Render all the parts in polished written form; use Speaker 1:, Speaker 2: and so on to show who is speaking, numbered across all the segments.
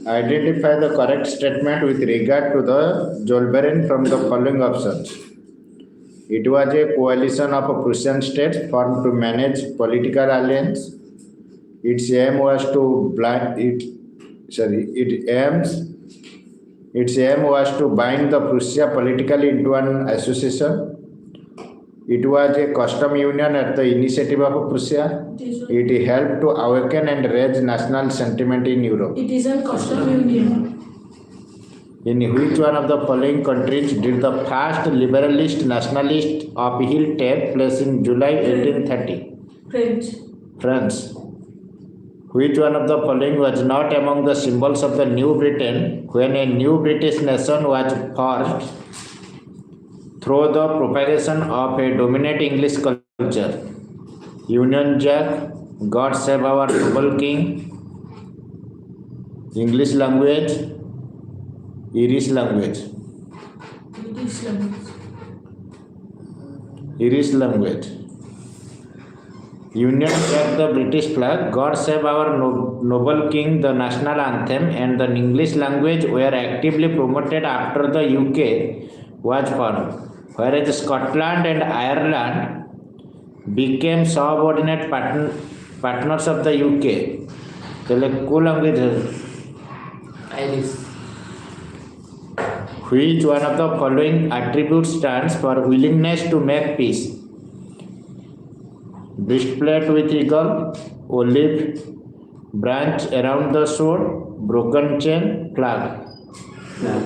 Speaker 1: Identify the correct statement with regard to the Zollverein from the following options. It was a coalition of Prussian states formed to manage political alliance. Its aim was to bind the Prussia politically into an association. It was a custom union at the initiative of Prussia. It helped to awaken and raise national sentiment in Europe.
Speaker 2: It is a custom union.
Speaker 1: In which one of the following countries did the first liberalist nationalist upheaval take place in July 1830? France. Which one of the following was not among the symbols of the New Britain when a new British nation was formed through the propagation of a dominant English culture? Union Jack, God Save Our Noble King, English language, Irish language. Irish language. Union Jack, the British flag, God Save Our Noble King, the national anthem, and the English language were actively promoted after the UK was formed, whereas Scotland and Ireland became subordinate partners of the UK. Telugu language.
Speaker 3: Irish.
Speaker 1: Which one of the following attributes stands for willingness to make peace? Breastplate with eagle, olive branch around the sword, broken chain, flag.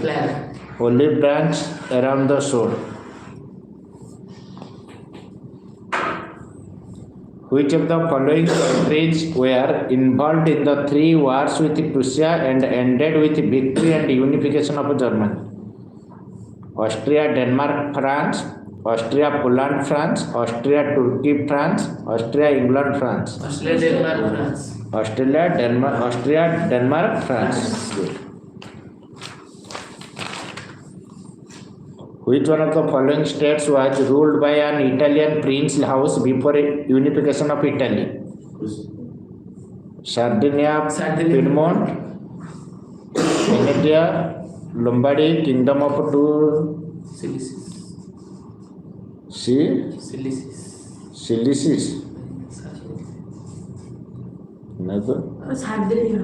Speaker 3: Flag.
Speaker 1: Olive branch around the sword. Which of the following countries were involved in the three wars with Prussia and ended with victory and unification of Germany? Austria, Denmark, France, Austria, Poland, France, Austria, Turkey, France, Austria, England, France.
Speaker 3: Australia, Denmark, France.
Speaker 1: Austria, Denmark, France. Good. Which one of the following states was ruled by an Italian prince house before unification of Italy? Sardinia, Piedmont, Venetia, Lombardy, Kingdom of Silicis.
Speaker 2: Sardinia.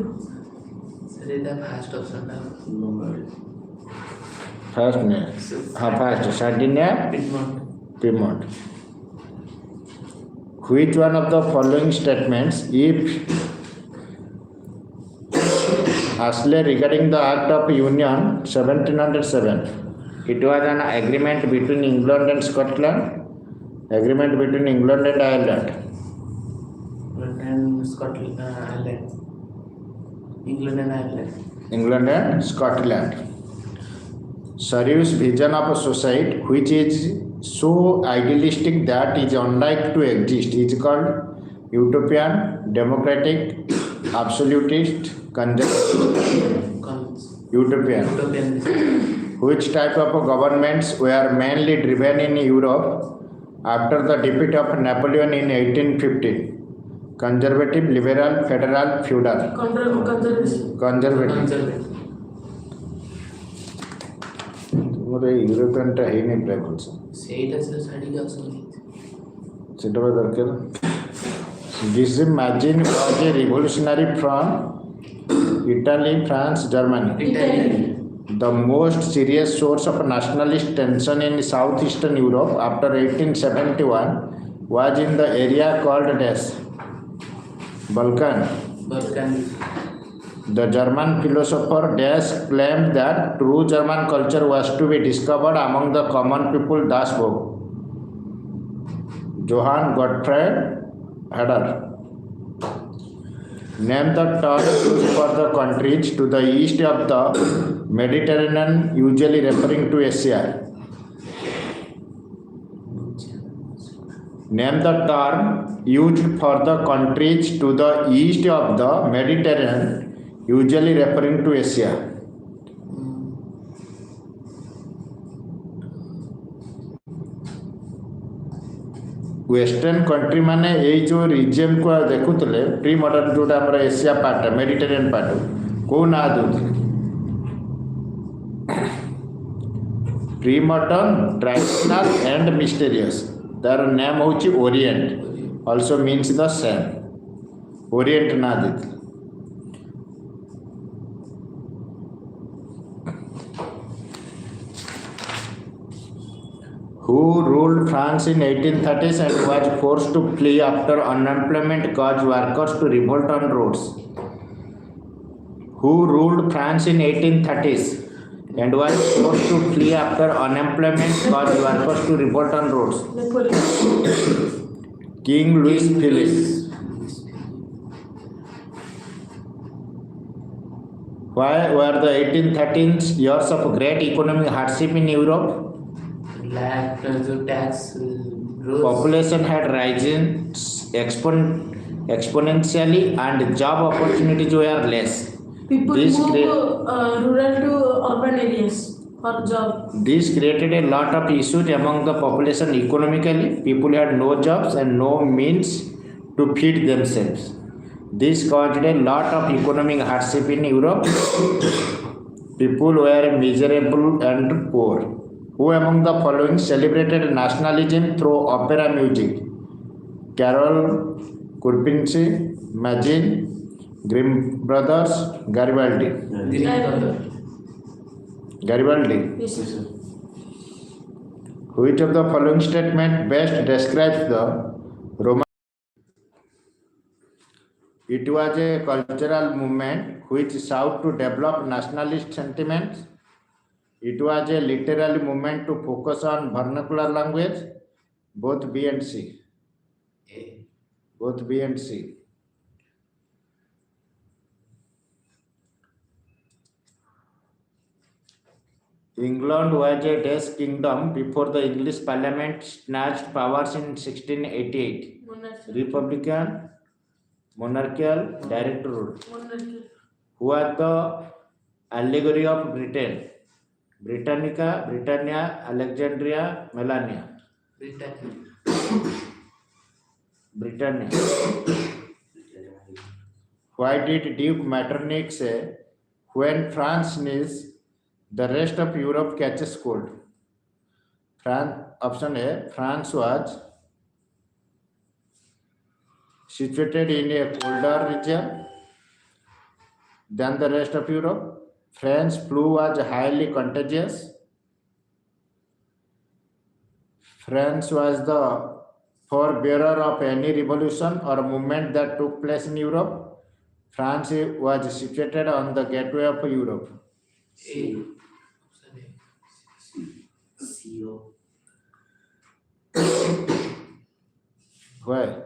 Speaker 3: First option.
Speaker 1: First, Sardinia, Piedmont. Which one of the following statements, if Ashley regarding the Act of Union 1707, it was an agreement between England and Scotland, agreement between England and Ireland. England and Scotland. Surrey's vision of a society which is so idealistic that is unlike to exist is called utopian, democratic, absolutist, conservative. Utopian. Which type of governments were mainly driven in Europe after the defeat of Napoleon in 1815? Conservative, liberal, federal, feudal. Conservative. European है नहीं black holes This magazine was a revolutionary from Italy, France, Germany. The most serious source of nationalist tension in southeastern Europe after 1871 was in the area called Balkan. The German philosopher claimed that true German culture was to be discovered among the common people, thus spoke Johann Gottfried Herder. Name the term used for the countries to the east of the Mediterranean, usually referring to Asia. Name the term used for the countries to the east of the Mediterranean, usually referring to Asia. Western country माने ये जो region को देखुले pre modern जोटा हमर Asia part Mediterranean part को ना दूसरे pre-modern, traditional and mysterious. Their name होची Orient. Also means the same. Orient ना देते. Who ruled France in 1830s and was forced to flee after unemployment caused workers to revolt on roads? Who ruled France in 1830s and was forced to flee after unemployment caused workers to revolt on roads? King Louis Philippe. Why were the 1813 years of great economic hardship in Europe?
Speaker 3: Lack, tax, growth.
Speaker 1: Population had risen exponentially and job opportunities were less.
Speaker 2: People
Speaker 1: This
Speaker 2: move
Speaker 1: crea-
Speaker 2: rural to urban areas for job.
Speaker 1: This created a lot of issues among the population economically. People had no jobs and no means to feed themselves. This caused a lot of economic hardship in Europe. People were miserable and poor. Who among the following celebrated nationalism through opera music? Carol, Kurpinski, Magin, Grimm Brothers, Garibaldi. Garibaldi.
Speaker 2: Yes, sir.
Speaker 1: Which of the following statement best describes the Roman? It was a cultural movement which sought to develop nationalist sentiments. It was a literary movement to focus on vernacular language. Both B and C. Both B and C. England was a Dutch kingdom before the English Parliament snatched powers in 1688. Republican, monarchical, direct rule. Who was the allegory of Britain? Britannica, Britannia, Alexandria, Melania. Britannia. Why did Duke Metternich say, when France sneezes, the rest of Europe catches cold? Option A, France was situated in a colder region than the rest of Europe. French flu was highly contagious. France was the forebearer of any revolution or movement that took place in Europe. France was situated on the gateway of Europe. Why?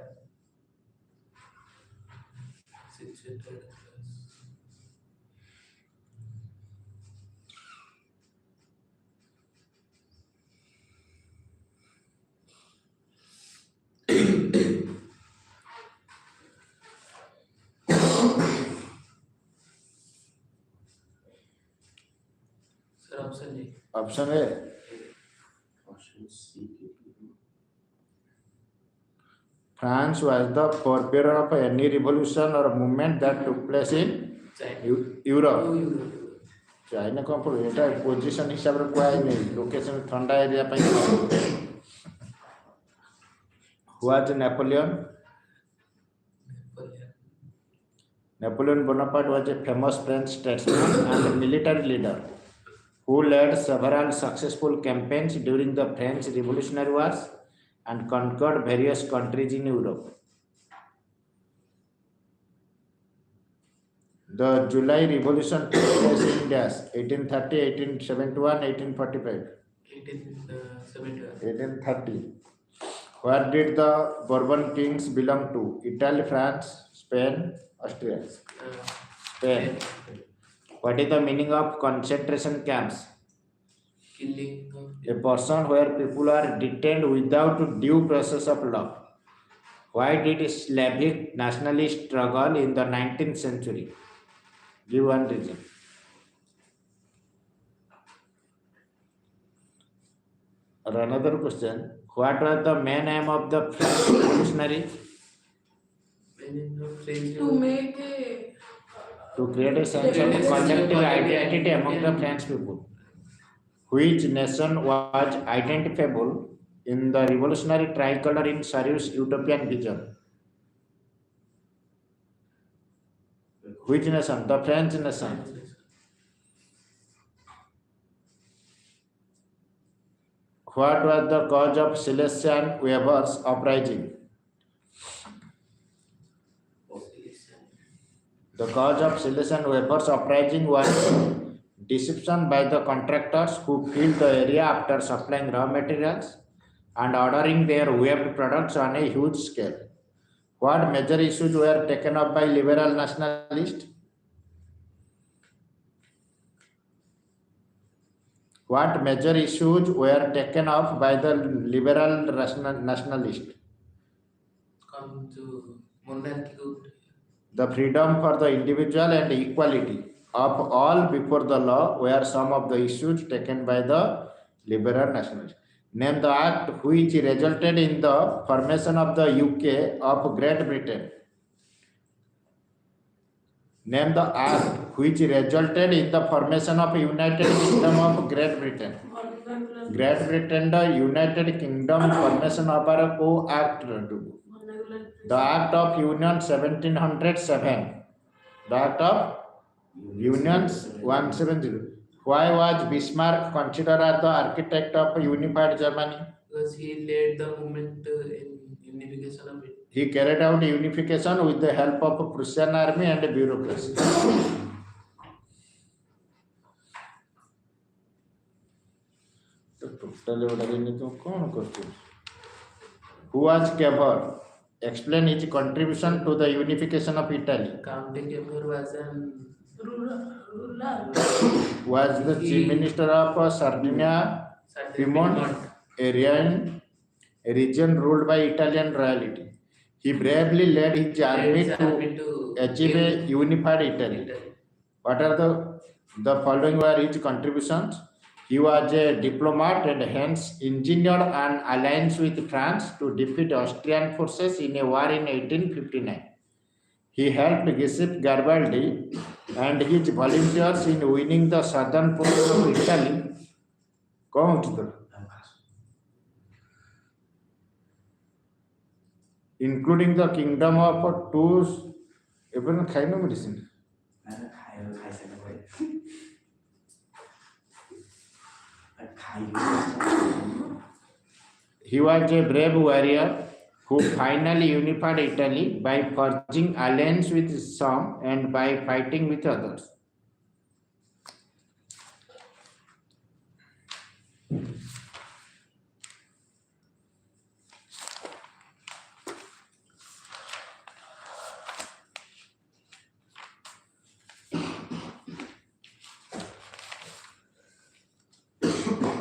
Speaker 1: Option A. France was the forebearer of any revolution or movement that took place in Europe. China कौन पढ़ो एटा position हिसाब रे कोई नहीं location ठंडा area पे हुआ जो Napoleon Bonaparte was a famous French statesman and military leader who led several successful campaigns during the French Revolutionary Wars and conquered various countries in Europe. The July Revolution took place in 1830, 1871, 1845. 1830. Where did the Bourbon kings belong to? Italy, France, Spain, Austria. Spain. What is the meaning of concentration camps?
Speaker 3: Killing
Speaker 1: A person where people are detained without due process of law. Why did Slavic nationalists struggle in the 19th century? Give one reason. Or another question. What was the main aim of the French revolutionary?
Speaker 2: To make a
Speaker 1: To create a sense of collective identity among the French people. Which nation was identifiable in the revolutionary tricolor in Sarri's utopian vision? Which nation? The French nation. What was the cause of Silesian weavers uprising? The cause of Silesian weavers uprising was deception by the contractors who filled the area after supplying raw materials and ordering their weaved products on a huge scale. What major issues were taken up by liberal nationalists? What major issues were taken up by the liberal nationalists?
Speaker 3: Come to monarchy.
Speaker 1: The freedom for the individual and equality of all before the law were some of the issues taken by the liberal nationalists. Name the act which resulted in the formation of the UK of Great Britain. Name the act which resulted in the formation of United Kingdom of Great Britain. Great Britain, the United Kingdom formation of a co-act. The Act of Union 1707. The Act of Union 170. Why was Bismarck considered as the architect of unified Germany?
Speaker 3: Because he led the movement in unification of it.
Speaker 1: He carried out unification with the help of Prussian army and bureaucracy. Who was KVS? Explain his contribution to the unification of Italy.
Speaker 3: Count KVS was an
Speaker 2: ruler.
Speaker 1: Was the chief minister of Sardinia, Piedmont, a region ruled by Italian royalty. He bravely led his army to achieve a unified Italy. What are the following were his contributions? He was a diplomat and hence engineered an alliance with France to defeat Austrian forces in a war in 1859. He helped Giuseppe Garibaldi and his volunteers in winning the southern portion of Italy. Including the kingdom of Tours. Medicine. He was a brave warrior who finally unified Italy by forging alliance with some and by fighting with others.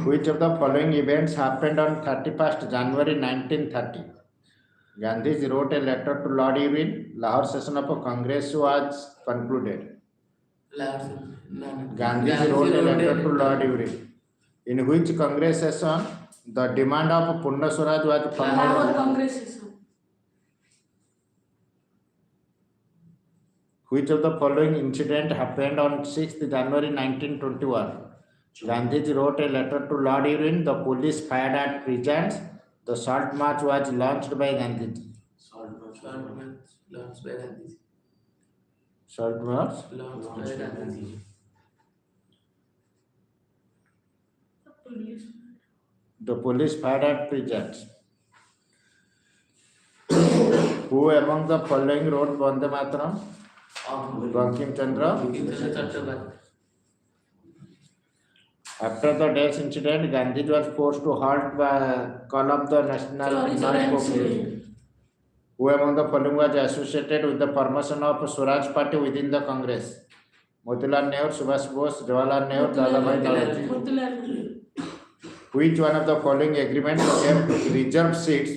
Speaker 1: Which of the following events happened on 31st January 1930? Gandhi wrote a letter to Lord Irwin. Lahore session of Congress was concluded. Gandhi wrote a letter to Lord Irwin. In which Congress session the demand of Purna Swaraj was
Speaker 2: Lahore Congress session.
Speaker 1: Which of the following incident happened on 6th January 1921? Gandhi wrote a letter to Lord Irwin. The police fired at peasants. The salt march was launched by Gandhi.
Speaker 3: Salt march launched by Gandhi.
Speaker 1: Salt march
Speaker 3: Launched by Gandhi.
Speaker 1: The police fired at peasants. Who among the following wrote Vande Mataram? Bankim Chandra. After the Dash incident, Gandhi was forced to halt by call of the national non-population. Who among the following was associated with the formation of Swaraj Party within the Congress? Motilal Nehru, Subhash Bose, Jawaharlal Nehru, Dadabhai Naoroji. Which one of the following agreements gave reserved seats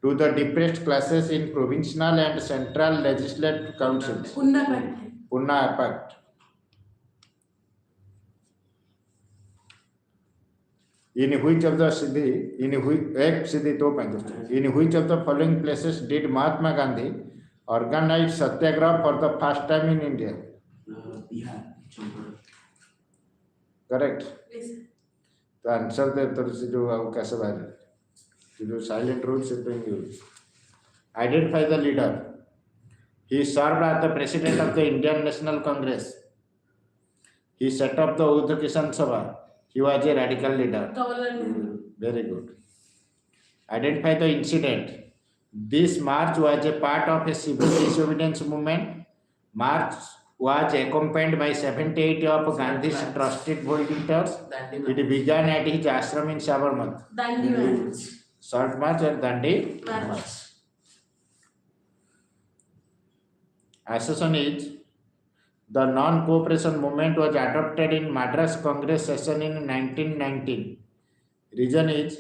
Speaker 1: to the depressed classes in provincial and central legislative councils? Punna Pact. In which of the following places did Mahatma Gandhi organized satyagraha for the first time in India.
Speaker 4: Bihar, Champara.
Speaker 1: Correct.
Speaker 2: Yes, sir.
Speaker 1: The answer there to do कैसे बाहर to do silent rules is being used. Identify the leader. He served as the president of the Indian National Congress. He set up the Uddha Kisan Sabha. He was a radical leader.
Speaker 2: Jawaharlal Nehru.
Speaker 1: Very good. Identify the incident. This march was a part of a civil disobedience movement. March was accompanied by 78 of Gandhi's trusted voters. It began at his ashram in Sabarmati.
Speaker 2: Dandi March.
Speaker 1: Short march or Dandi
Speaker 2: March.
Speaker 1: Assertion is the non-cooperation movement was adopted in Madras Congress session in 1919. Reason is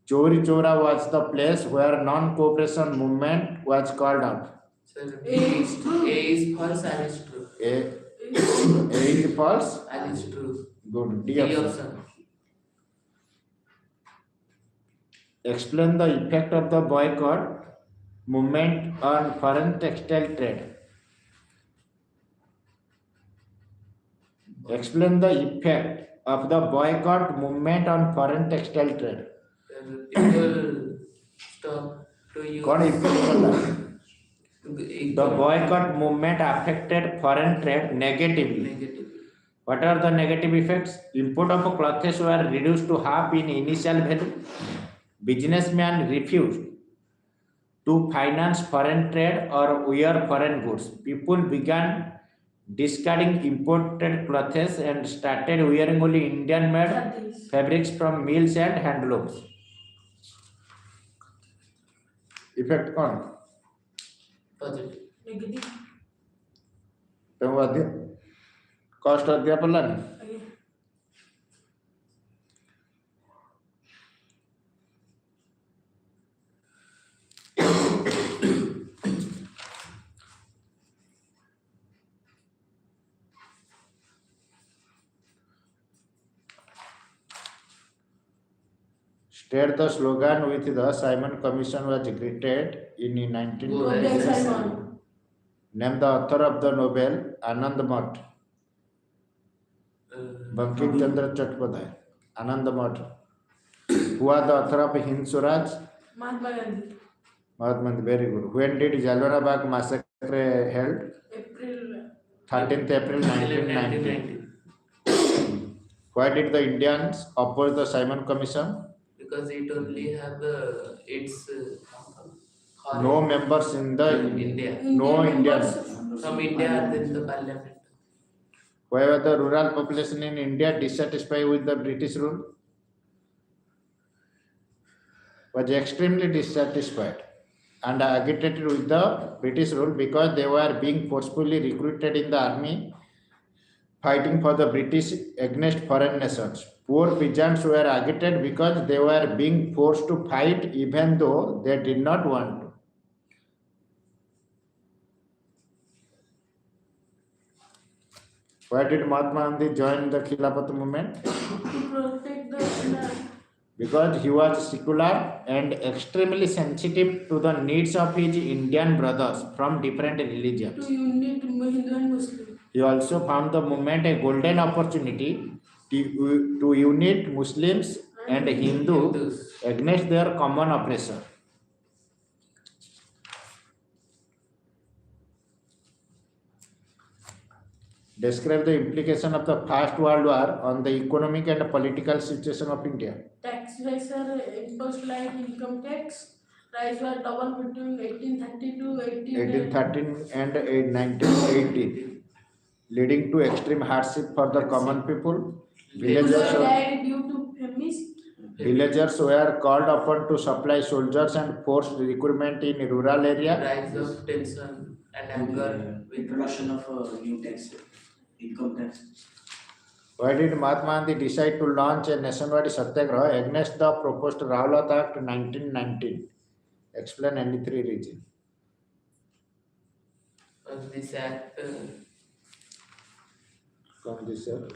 Speaker 1: Chori Chora was the place where non-cooperation movement was called out.
Speaker 3: Sir,
Speaker 2: A is true.
Speaker 3: A is false and is true.
Speaker 1: A is false.
Speaker 3: And is true.
Speaker 1: Good. D
Speaker 3: D
Speaker 1: option.
Speaker 3: option.
Speaker 1: Explain the effect of the boycott movement on foreign textile trade. Explain the effect of the boycott movement on foreign textile trade.
Speaker 3: People stop to use.
Speaker 1: What effect कला?
Speaker 3: The
Speaker 1: The boycott movement affected foreign trade negatively.
Speaker 3: negative.
Speaker 1: What are the negative effects? Import of clothes were reduced to half in initial value. Businessmen refused to finance foreign trade or wear foreign goods. People began discarding imported clothes and started wearing only Indian made
Speaker 2: Satis.
Speaker 1: fabrics from mills and handlooms. Effect on
Speaker 3: Positive.
Speaker 2: Negative.
Speaker 1: cost ଅଧିକା ପଡ଼ିଲାନି
Speaker 2: Again.
Speaker 1: State the slogan with the Simon Commission was created in 19.
Speaker 3: Go
Speaker 2: Nobel
Speaker 3: ahead.
Speaker 2: Simon.
Speaker 1: Name the author of the Nobel. Anand Math. Bankim Chandra Chattopadhyay. Anand Math. Who was the author of Hind Swaraj?
Speaker 2: Mahatma Gandhi.
Speaker 1: Mahatma Gandhi. Very good. When did Jallianwala Bagh massacre held?
Speaker 2: April.
Speaker 1: 13th April 1919.
Speaker 3: 1990.
Speaker 1: Why did the Indians oppose the Simon Commission?
Speaker 3: Because it only have its
Speaker 1: No members in the
Speaker 3: India.
Speaker 1: No Indians.
Speaker 3: From India are in the parliament.
Speaker 1: Why was the rural population in India dissatisfied with the British rule? Was extremely dissatisfied and agitated with the British rule because they were being forcefully recruited in the army fighting for the British against foreign nations. Poor peasants were agitated because they were being forced to fight even though they did not want to. Why did Mahatma Gandhi join the Khilafat movement?
Speaker 2: To protect the
Speaker 1: Because he was secular and extremely sensitive to the needs of his Indian brothers from different religions.
Speaker 2: to unite Hindu and Muslim.
Speaker 1: He also found the movement a golden opportunity to unite Muslims and Hindus against their common oppressor. Describe the implication of the First World War on the economic and political situation of India.
Speaker 2: Tax rates are imposed like income tax. Price were double between 1830 to
Speaker 1: 1813 and 1918, leading to extreme hardship for the common people. Villagers were,
Speaker 2: died due to famine.
Speaker 1: villagers were called upon to supply soldiers and forced recruitment in rural area.
Speaker 3: Rise of tension and anger with
Speaker 4: Introduction of new tax, income tax.
Speaker 1: Why did Mahatma Gandhi decide to launch a nationwide satyagraha against the proposed Rowlatt Act 1919? Explain any three reasons.
Speaker 3: this act
Speaker 1: Come this, sir.